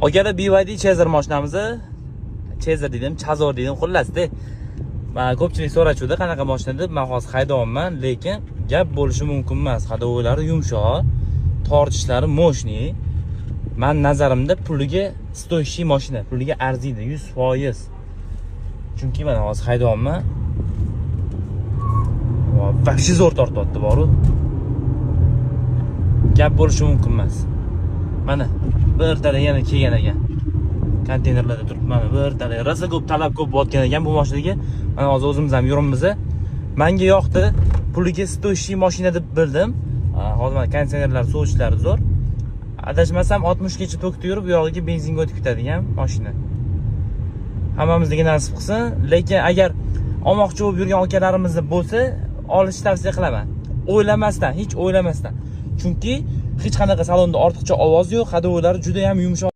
Akada BYD Chazer mashinamizni, Chazer dedim, Chazor dedim, xullas-da. Men ko'pchilik so'rashuvdi, qanaqa mashina deb. Men hozir haydayapman, lekin gap bo'lishi mumkin emas. Hadovoylari yumshoq, tortishlari mo'shni. Men nazarimda puliga stoyshi mashina, puliga arziydi 100%. Chunki men hozir haydayapman. Vaqti zo'r tortyapti boru. Gap bo'lishi mumkin emas. Mana bir tala yana kelgan ekan. Konteynerlarda turibdi. Mana bir tala rosa ko'p talab ko'p bo'layotgan ekan bu mashinaga. Mana hozir o'zimiz ham yuribmiz. Menga yoqdi. Puliga stoyshi mashina deb bildim. Hozir mana konteynerlar sovichlari zo'r. Adashmasam 60 gacha tokda yurib, bu yog'iga benzinga o'tib ketadigan mashina. Hammamizga nasib qilsin, lekin agar olmoqchi bo'lib yurgan akalarimiz bo'lsa, olishni tavsiya qilaman. O'ylamasdan, hech o'ylamasdan. Chunki hech qanaqa salonda ortiqcha ovoz yo'q, hadovoylari juda ham yumshoq.